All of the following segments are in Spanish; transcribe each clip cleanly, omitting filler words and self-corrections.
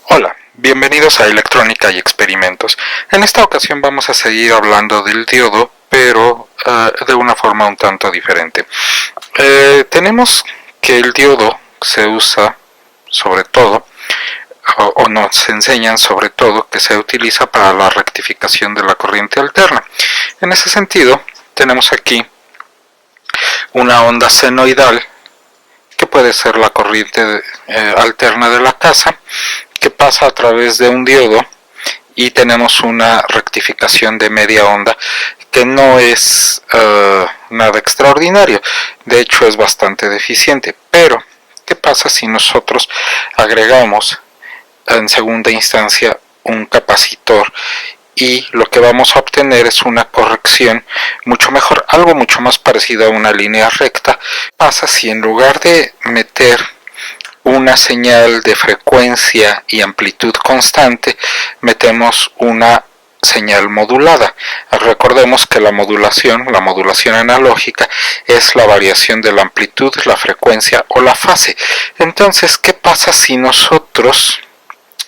Hola, bienvenidos a Electrónica y Experimentos. En esta ocasión vamos a seguir hablando del diodo, pero de una forma un tanto diferente. Tenemos que el diodo se usa sobre todo, o nos enseñan sobre todo, que se utiliza para la rectificación de la corriente alterna. En ese sentido, tenemos aquí una onda senoidal, que puede ser la corriente alterna de la casa, que pasa a través de un diodo, y tenemos una rectificación de media onda que no es nada extraordinario, de hecho es bastante deficiente. Pero ¿qué pasa si nosotros agregamos en segunda instancia un capacitor? Y lo que vamos a obtener es una corrección mucho mejor, algo mucho más parecido a una línea recta. Pasa si en lugar de meter una señal de frecuencia y amplitud constante, metemos una señal modulada. Recordemos que la modulación analógica, es la variación de la amplitud, la frecuencia o la fase. Entonces, ¿qué pasa si nosotros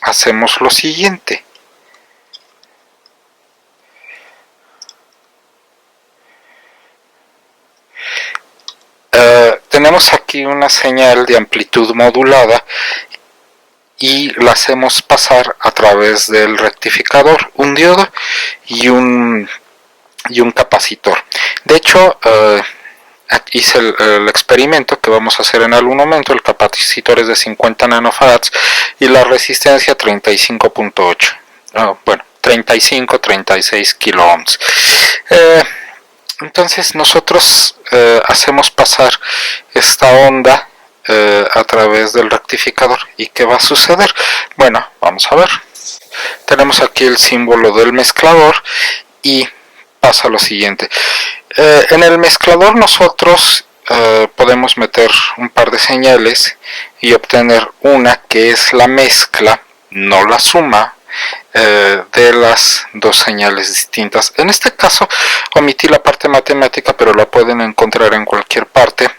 hacemos lo siguiente? Tenemos aquí una señal de amplitud modulada y la hacemos pasar a través del rectificador, un diodo y un capacitor. De hecho, hice el experimento que vamos a hacer en algún momento. El capacitor es de 50 nanofarads y la resistencia 35.8, bueno, 36 kilo ohms. Entonces nosotros hacemos pasar esta onda a través del rectificador. ¿Y qué va a suceder? Bueno, vamos a ver. Tenemos aquí el símbolo del mezclador y pasa lo siguiente. En el mezclador nosotros podemos meter un par de señales y obtener una que es la mezcla, no la suma, de las dos señales distintas. En este caso omití la parte matemática, pero la pueden encontrar en cualquier parte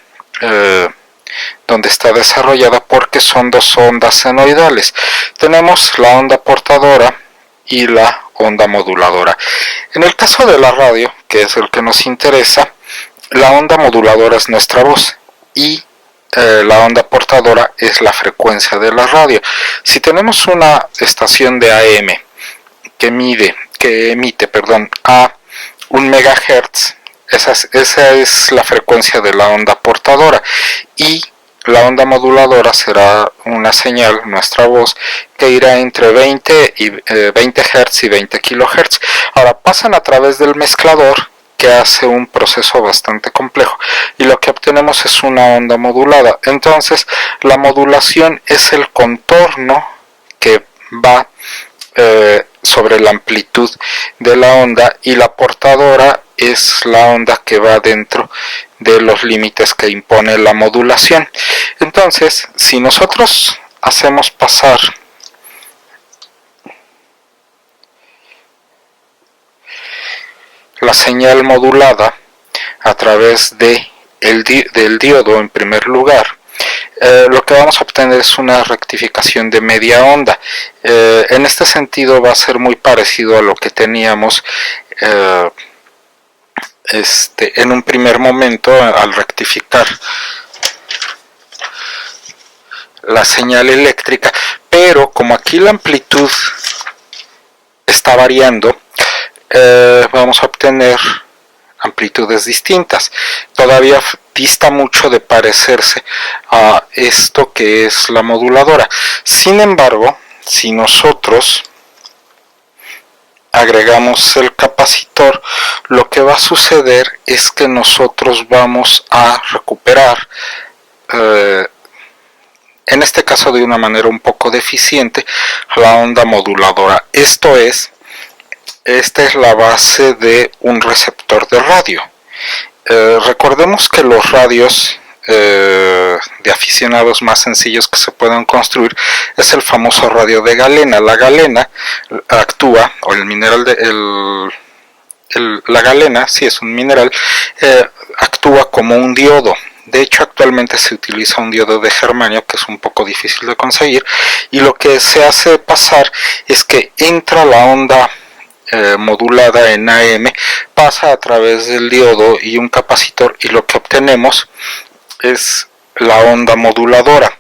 donde está desarrollada, porque son dos ondas senoidales. Tenemos la onda portadora y la onda moduladora. En el caso de la radio, que es el que nos interesa, la onda moduladora es nuestra voz y la onda portadora es la frecuencia de la radio. Si tenemos una estación de AM que emite a 1 MHz, esa es la frecuencia de la onda portadora, y la onda moduladora será una señal, nuestra voz, que irá entre 20 Hz y 20 kHz. Ahora pasan a través del mezclador, que hace un proceso bastante complejo, y lo que obtenemos es una onda modulada. Entonces la modulación es el contorno que va sobre la amplitud de la onda, y la portadora es la onda que va dentro de los límites que impone la modulación. Entonces, si nosotros hacemos pasar la señal modulada a través del diodo en primer lugar, lo que vamos a obtener es una rectificación de media onda. En este sentido va a ser muy parecido a lo que teníamos en un primer momento al rectificar la señal eléctrica, pero como aquí la amplitud está variando, vamos a obtener amplitudes distintas. Todavía dista mucho de parecerse a esto que es la moduladora. Sin embargo, si nosotros agregamos el capacitor, lo que va a suceder es que nosotros vamos a recuperar, en este caso de una manera un poco deficiente, la onda moduladora. Esto es, esta es la base de un receptor de radio. Recordemos que los radios de aficionados más sencillos que se puedan construir es el famoso radio de galena. La galena actúa, o el mineral la galena, sí es un mineral, actúa como un diodo. De hecho, actualmente se utiliza un diodo de germanio que es un poco difícil de conseguir, y lo que se hace pasar es que entra la onda modulada en AM, pasa a través del diodo y un capacitor, y lo que obtenemos es la onda moduladora.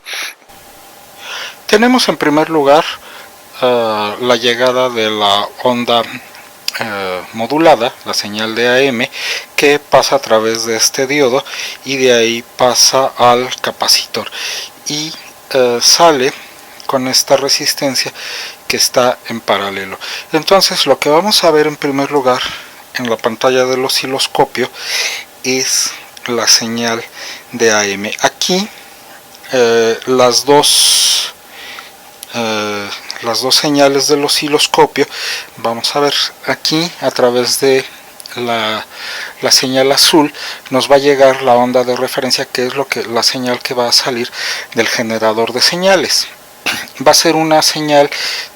Tenemos en primer lugar la llegada de la onda modulada, la señal de AM, que pasa a través de este diodo y de ahí pasa al capacitor y sale con esta resistencia que está en paralelo. Entonces lo que vamos a ver en primer lugar en la pantalla del osciloscopio es la señal de AM. Aquí las dos señales del osciloscopio, vamos a ver aquí a través de la señal azul nos va a llegar la onda de referencia, que es la señal que va a salir del generador de señales. Va a ser una señal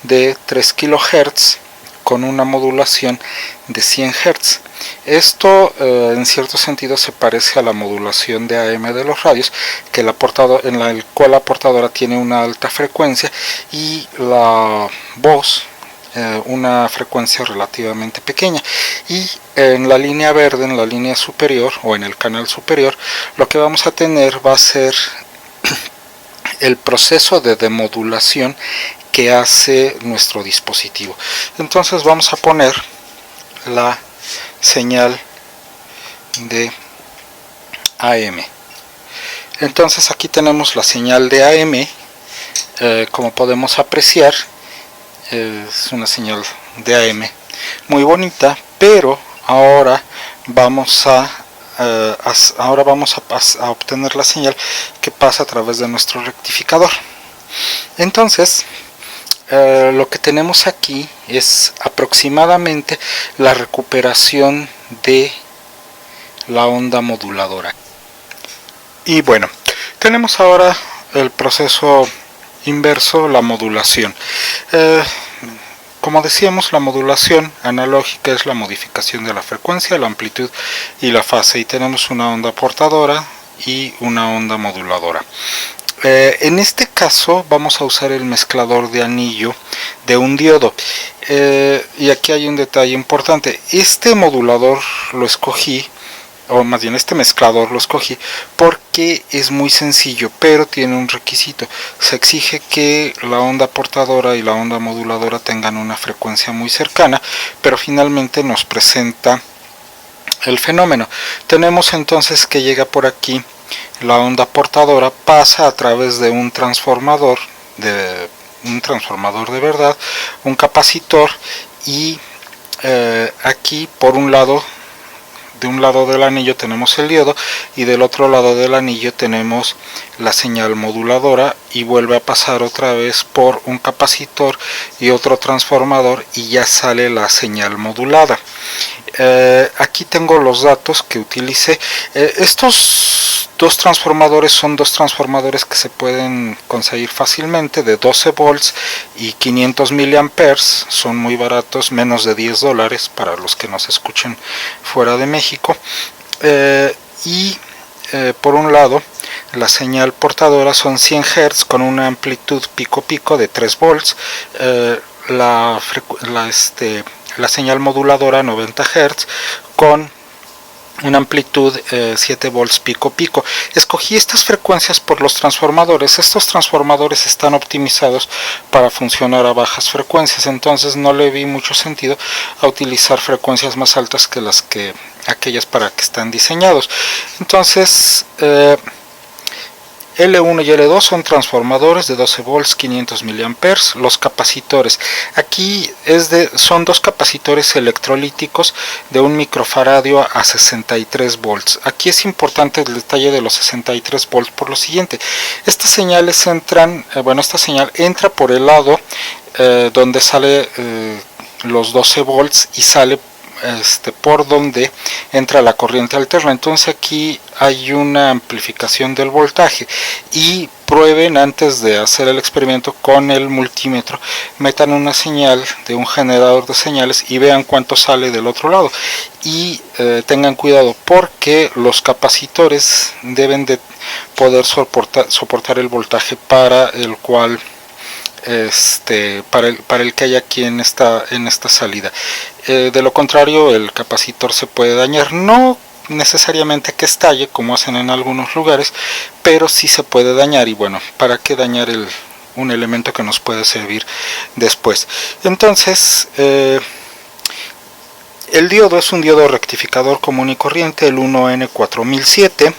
de 3 kHz con una modulación de 100 Hz. Esto en cierto sentido se parece a la modulación de AM de los radios, en la cual la portadora tiene una alta frecuencia y la voz una frecuencia relativamente pequeña. Y en la línea verde, en la línea superior o en el canal superior, lo que vamos a tener va a ser el proceso de demodulación que hace nuestro dispositivo. Entonces vamos a poner la señal de AM. Entonces aquí tenemos la señal de AM, como podemos apreciar es una señal de AM muy bonita, pero ahora vamos a obtener la señal que pasa a través de nuestro rectificador. Entonces lo que tenemos aquí es aproximadamente la recuperación de la onda moduladora. Y bueno, tenemos ahora el proceso inverso, la modulación. Como decíamos, la modulación analógica es la modificación de la frecuencia, la amplitud y la fase, y tenemos una onda portadora y una onda moduladora. En este caso vamos a usar el mezclador de anillo de un diodo, y aquí hay un detalle importante. Este modulador lo escogí, o más bien este mezclador lo escogí porque es muy sencillo, pero tiene un requisito: se exige que la onda portadora y la onda moduladora tengan una frecuencia muy cercana, pero finalmente nos presenta el fenómeno. Tenemos entonces que llega por aquí la onda portadora, pasa a través de un transformador de verdad, un capacitor, y aquí por un lado, de un lado del anillo tenemos el diodo y del otro lado del anillo tenemos la señal moduladora, y vuelve a pasar otra vez por un capacitor y otro transformador y ya sale la señal modulada. Aquí tengo los datos que utilicé. Estos dos transformadores son dos transformadores que se pueden conseguir fácilmente, de 12 volts y 500 miliamperes. Son muy baratos, menos de $10 para los que nos escuchen fuera de México. Por un lado, la señal portadora son 100 Hz con una amplitud pico de 3 volts. La señal moduladora 90 Hz con una amplitud 7 volts pico. Escogí estas frecuencias por los transformadores. Estos transformadores están optimizados para funcionar a bajas frecuencias, entonces no le vi mucho sentido a utilizar frecuencias más altas que aquellas para que están diseñados. Entonces L1 y L2 son transformadores de 12 volts, 500 miliamperes. Los capacitores, aquí son dos capacitores electrolíticos de 1 microfaradio a 63 volts. Aquí es importante el detalle de los 63 volts por lo siguiente: estas señales entran, esta señal entra por el lado donde sale los 12 volts y sale por donde entra la corriente alterna. Entonces aquí hay una amplificación del voltaje, y prueben antes de hacer el experimento con el multímetro, metan una señal de un generador de señales y vean cuánto sale del otro lado, y tengan cuidado porque los capacitores deben de poder soportar el voltaje para el cual para el que hay aquí en esta salida. De lo contrario, el capacitor se puede dañar, no necesariamente que estalle como hacen en algunos lugares, pero sí se puede dañar, y bueno, ¿para qué dañar un elemento que nos puede servir después? Entonces, el diodo es un diodo rectificador común y corriente, el 1N4007.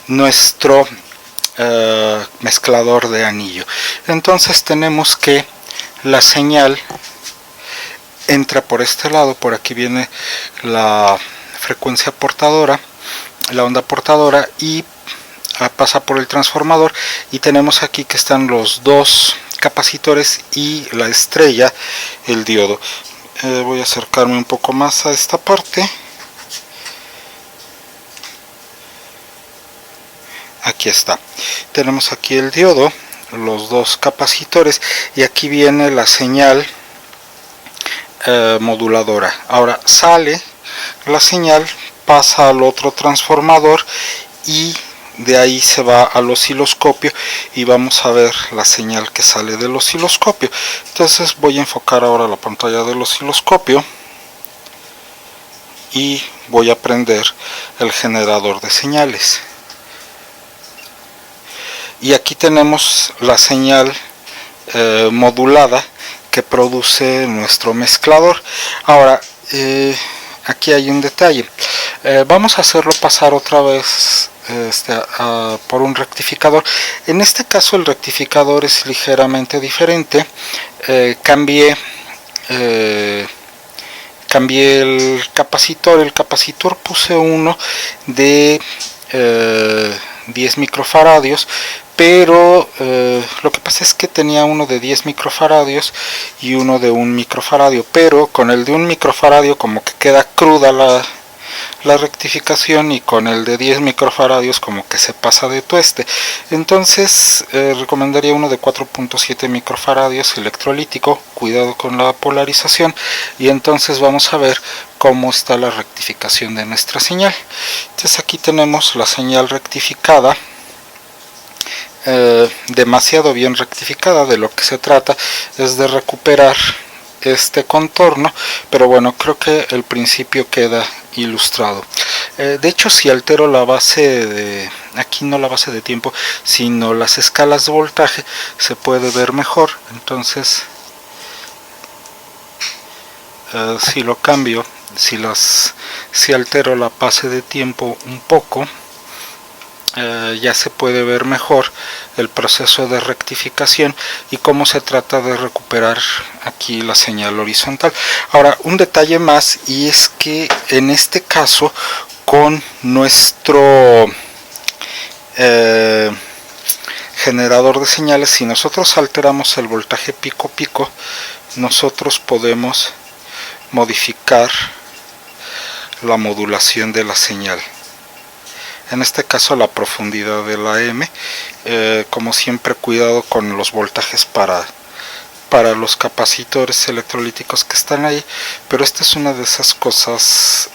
Nuestro mezclador de anillo. Entonces tenemos que la señal entra por este lado, por aquí viene la frecuencia portadora, la onda portadora, y pasa por el transformador, y tenemos aquí que están los dos capacitores y la estrella, el diodo. Voy a acercarme un poco más a esta parte. Aquí está, tenemos aquí el diodo, los dos capacitores, y aquí viene la señal moduladora. Ahora sale la señal, pasa al otro transformador y de ahí se va al osciloscopio, y vamos a ver la señal que sale del osciloscopio. Entonces voy a enfocar ahora la pantalla del osciloscopio y voy a prender el generador de señales. Y aquí tenemos la señal modulada que produce nuestro mezclador. Ahora, aquí hay un detalle. Vamos a hacerlo pasar otra vez por un rectificador. En este caso el rectificador es ligeramente diferente. Cambié el capacitor. El capacitor puse uno de 10 microfaradios, pero lo que pasa es que tenía uno de 10 microfaradios y uno de 1 microfaradio, pero con el de 1 microfaradio como que queda cruda la rectificación, y con el de 10 microfaradios como que se pasa de tueste. Entonces recomendaría uno de 4.7 microfaradios electrolítico, cuidado con la polarización, y entonces vamos a ver cómo está la rectificación de nuestra señal. Entonces aquí tenemos la señal rectificada, demasiado bien rectificada. De lo que se trata es de recuperar este contorno, pero bueno, creo que el principio queda ilustrado. De hecho, si altero la base de aquí, no la base de tiempo sino las escalas de voltaje, se puede ver mejor. Entonces si lo cambio, si altero la base de tiempo un poco, ya se puede ver mejor el proceso de rectificación y cómo se trata de recuperar aquí la señal horizontal. Ahora, un detalle más, y es que en este caso con nuestro generador de señales, si nosotros alteramos el voltaje pico pico, nosotros podemos modificar la modulación de la señal. En este caso la profundidad de la M, como siempre cuidado con los voltajes para los capacitores electrolíticos que están ahí, pero esta es una de esas cosas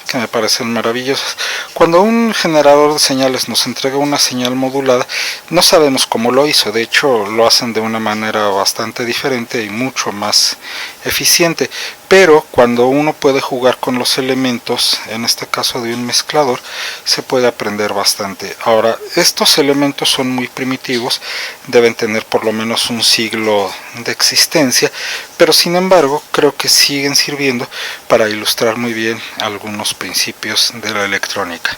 que me parecen maravillosas. Cuando un generador de señales nos entrega una señal modulada, no sabemos cómo lo hizo. De hecho, lo hacen de una manera bastante diferente y mucho más eficiente, pero cuando uno puede jugar con los elementos, en este caso de un mezclador, se puede aprender bastante. Ahora, estos elementos son muy primitivos, deben tener por lo menos un siglo de existencia, pero sin embargo creo que siguen sirviendo para ilustrar muy bien algunos principios de la electrónica.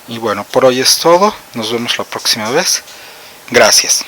Y bueno, por hoy es todo, nos vemos la próxima vez. Gracias.